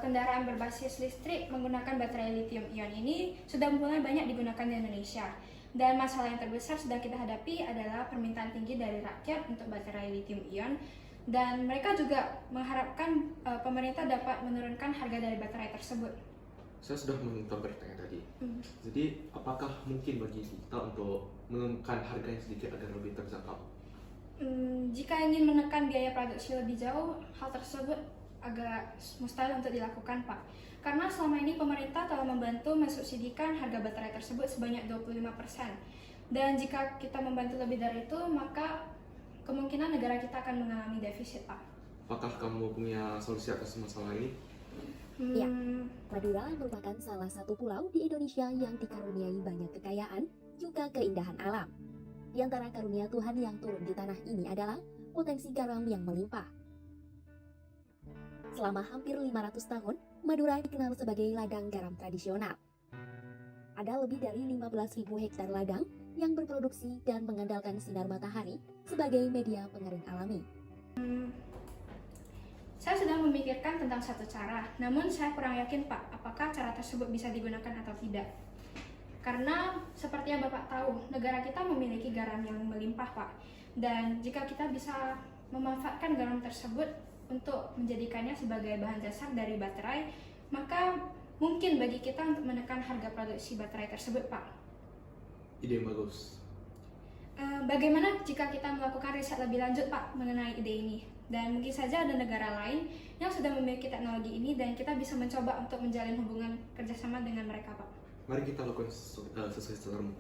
kendaraan berbasis listrik menggunakan baterai lithium ion ini sudah mulai banyak digunakan di Indonesia. Dan masalah yang terbesar sedang kita hadapi adalah permintaan tinggi dari rakyat untuk baterai lithium ion. Dan mereka juga mengharapkan pemerintah dapat menurunkan harga dari baterai tersebut. Saya sudah menonton beritanya tadi. Jadi, apakah mungkin bagi kita untuk menurunkan harga yang sedikit agar lebih terjangkau? Jika ingin menekan biaya produksi lebih jauh, hal tersebut agak mustahil untuk dilakukan, Pak. Karena selama ini pemerintah telah membantu mensubsidikan harga baterai tersebut sebanyak 25%. Dan jika kita membantu lebih dari itu, maka kemungkinan negara kita akan mengalami defisit, Pak. Apakah kamu punya solusi atas masalah ini? Ya, Madura merupakan salah satu pulau di Indonesia yang dikaruniai banyak kekayaan, juga keindahan alam. Di antara karunia Tuhan yang turun di tanah ini adalah potensi garam yang melimpah. Selama hampir 500 tahun, Madura dikenal sebagai ladang garam tradisional. Ada lebih dari 15.000 hektar ladang yang berproduksi dan mengandalkan sinar matahari sebagai media pengering alami. Saya sedang memikirkan tentang satu cara, namun saya kurang yakin, Pak, apakah cara tersebut bisa digunakan atau tidak. Karena seperti yang Bapak tahu, negara kita memiliki garam yang melimpah, Pak. Dan jika kita bisa memanfaatkan garam tersebut untuk menjadikannya sebagai bahan dasar dari baterai, maka mungkin bagi kita untuk menekan harga produksi baterai tersebut, Pak. Ide yang bagus. Bagaimana jika kita melakukan riset lebih lanjut, Pak, mengenai ide ini? Dan mungkin saja ada negara lain yang sudah memiliki teknologi ini dan kita bisa mencoba untuk menjalin hubungan kerjasama dengan mereka, Pak. Mari kita lakukan sesuai saranmu.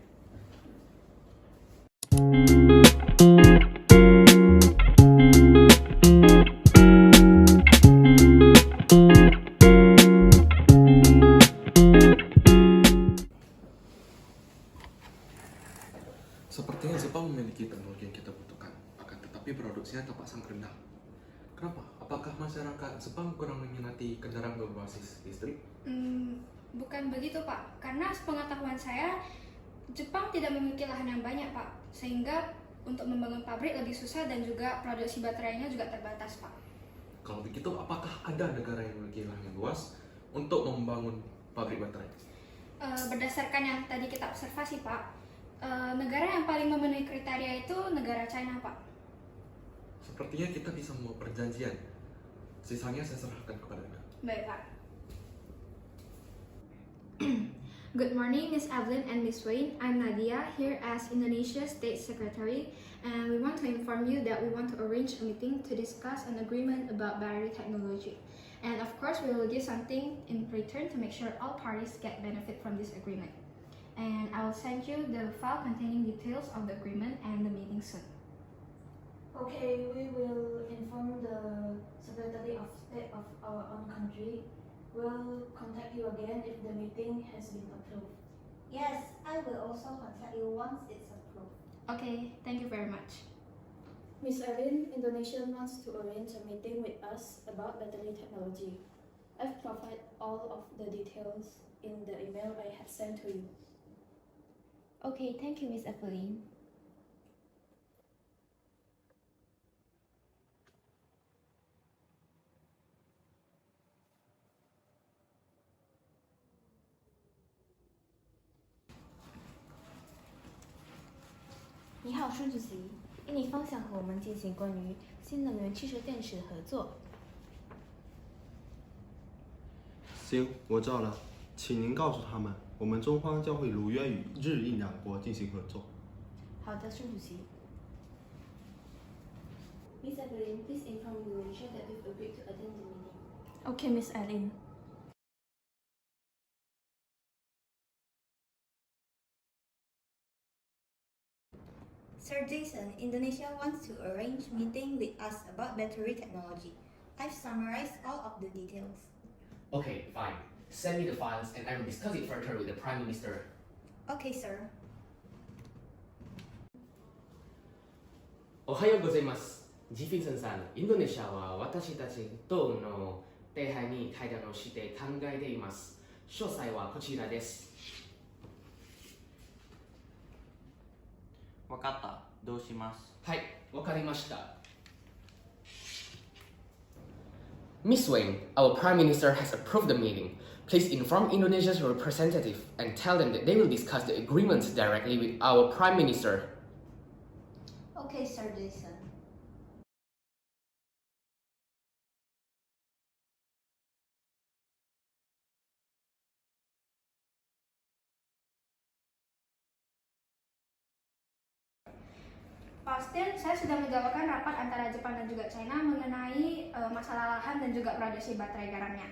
Sepertinya Jepang memiliki teknologi yang kita butuhkan, akan tetapi produksinya terpasang rendah. Kenapa? Apakah masyarakat Jepang kurang meminati kendaraan berbasis listrik? Bukan begitu, Pak. Karena sepengetahuan saya, Jepang tidak memiliki lahan yang banyak, Pak. Sehingga untuk membangun pabrik lebih susah dan juga produksi baterainya juga terbatas, Pak. Kalau begitu, apakah ada negara yang memiliki lahan yang luas untuk membangun pabrik baterai? Berdasarkan yang tadi kita observasi, Pak, negara yang paling memenuhi kriteria itu negara China, Pak. Sepertinya kita bisa membuat perjanjian. Sisanya saya serahkan kepada Anda. Baik, Pak. Good morning, Miss Evelyn and Miss Wayne. I'm Nadia, here as Indonesia State Secretary, and we want to inform you that we want to arrange a meeting to discuss an agreement about battery technology. And of course, we will give something in return to make sure all parties get benefit from this agreement. And I will send you the file containing details of the agreement and the meeting soon. Okay, we will inform the Secretary of State of our own country. We'll contact you again if the meeting has been approved. Yes, I will also contact you once it's approved. Okay, thank you very much. Miss Evelyn, Indonesia wants to arrange a meeting with us about battery technology. I've provided all of the details in the email I have sent to you. Okay, thank you, Miss Evelyn. "你好，孙主席，印尼方想和我们进行关于新能源汽车电池的合作。行，我知道了，请您告诉他们，我们中方将会如约与日印两国进行合作。好的，孙主席。Miss Evelyn, please inform Indonesia that we've agreed to attend the meeting. Okay, Miss Eileen. Sir Jason, Indonesia wants to arrange meeting with us about battery technology. I've summarized all of the details. Okay, fine. Send me the files and I will discuss it further with the Prime Minister. Okay, sir. おはようございます。ジフィンソンさん、インドネシアは私たちとの手配に対談をして考えています。詳細はこちらです。わかった。どうします？はい、わかりました。Ms. Wang, our Prime Minister has approved the meeting. Please inform Indonesia's representative and tell them that they will discuss the agreement directly with our Prime Minister. Okay, Sir Jason. Pak Austin, saya sudah menjawabkan rapat antara Jepang dan juga China mengenai masalah lahan dan juga produksi baterai garamnya.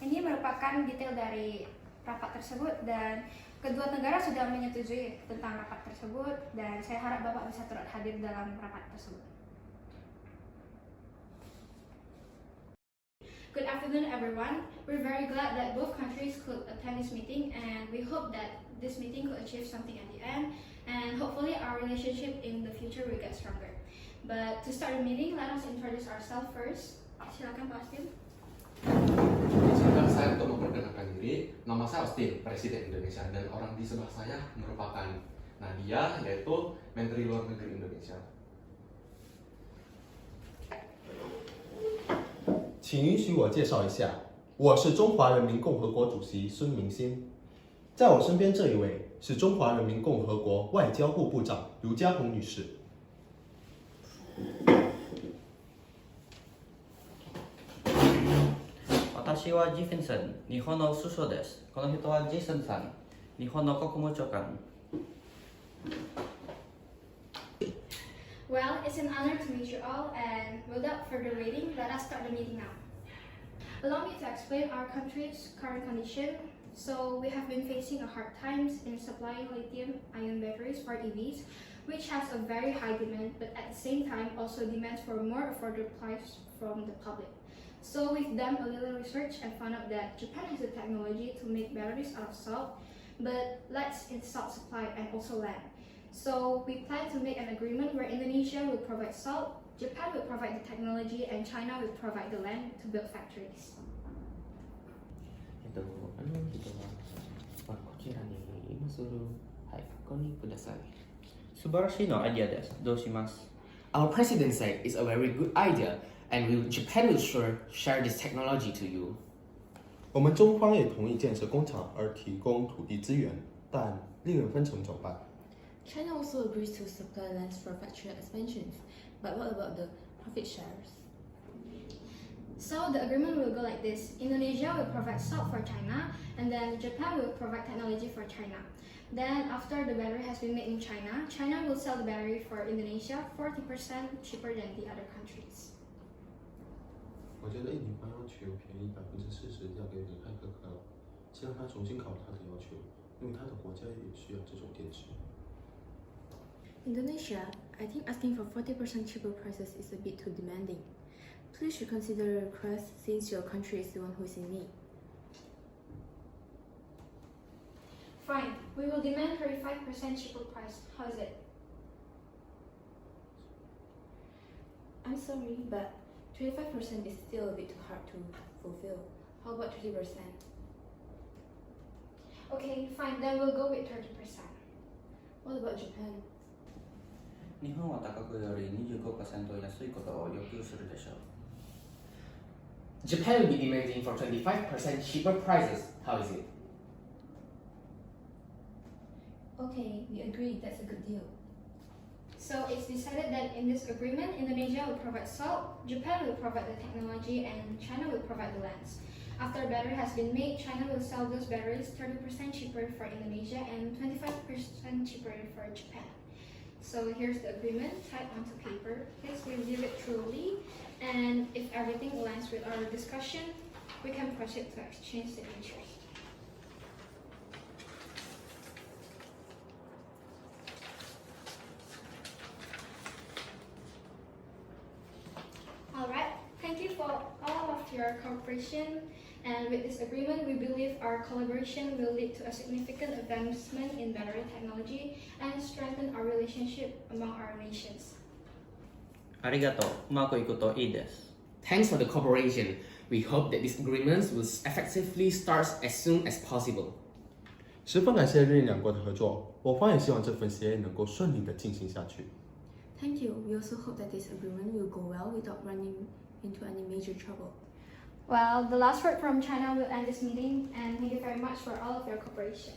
Ini merupakan detail dari rapat tersebut dan kedua negara sudah menyetujui tentang rapat tersebut dan saya harap Bapak bisa turut hadir dalam rapat tersebut. Good afternoon everyone. We're very glad that both countries could attend this meeting and we hope that this meeting could achieve something at the end and hopefully our relationship in the future will get stronger. But to start the meeting, let us introduce ourselves first. Silakan Pak Austin. Izinkan saya untuk memperkenalkan diri. Nama saya Austin, Presiden Indonesia, dan orang di sebelah saya merupakan Nadia, yaitu Menteri Luar Negeri Indonesia. 请允许我介绍一下，我是中华人民共和国主席孙明星，在我身边这一位是中华人民共和国外交部部长卢嘉宏女士。私はジフェンソン、日本の首相です。この人はジェイソンさん、日本の国務長官。Well, it's an honor to meet you all, and without further waiting, let us start the meeting now. Allow me to explain our country's current condition. So, we have been facing a hard times in supplying lithium-ion batteries for EVs, which has a very high demand, but at the same time also demands for more affordable price from the public. So, we've done a little research and found out that Japan has the technology to make batteries out of salt, but lacks in salt supply and also land. So we plan to make an agreement where Indonesia will provide salt, Japan will provide the technology, and China will provide the land to build factories. こちらに今すぐ、はい、ここにください。素晴らしいのアイデアです。どうします Our president said it's a very good idea, and Japan will sure share this technology to you. 我们中方也同意建设工厂而提供土地资源，但利润分成怎么办？ China also agrees to supply lands for factory expansions, but what about the profit shares? So the agreement will go like this. Indonesia will provide salt for China, and then Japan will provide technology for China. Then after the battery has been made in China, China will sell the battery for Indonesia 40% cheaper than the other countries. 我觉得印尼方要求便宜40%要给你太苛刻了，先让他重新考虑他的要求，因为他的国家也需要这种电池。 Indonesia, I think asking for 40% cheaper prices is a bit too demanding. Please reconsider your request since your country is the one who is in need. Fine, we will demand 35% cheaper price. How is it? I'm sorry, but 25% is still a bit too hard to fulfill. How about 30%? Okay, fine, then we'll go with 30%. What about Japan? 日本は高くより25%安いことを要求するでしょう。 Japan will be demanding for 25% cheaper prices. How is it? Okay, we agree that's a good deal. So it's decided that in this agreement, Indonesia will provide salt, Japan will provide the technology, and China will provide the lands. After a battery has been made, China will sell those batteries 30% cheaper for Indonesia and 25% cheaper for Japan. So here's the agreement typed onto paper. Please review it thoroughly, and if everything aligns with our discussion, we can proceed to exchange signatures. Alright, thank you for all of your cooperation, and with this agreement we believe our collaboration will lead to a significant advancement in battery technology and strengthen our relationship among our nations. ありがとう。うまくいくといいです。 Thanks for the cooperation. We hope that these agreements will effectively start as soon as possible. 十分感谢日印两国的合作，我方也希望这份协议能够顺利的进行下去。 Thank you. We also hope that this agreement will go well without running into any major trouble. Well, the last word from China will end this meeting, and thank you very much for all of your cooperation.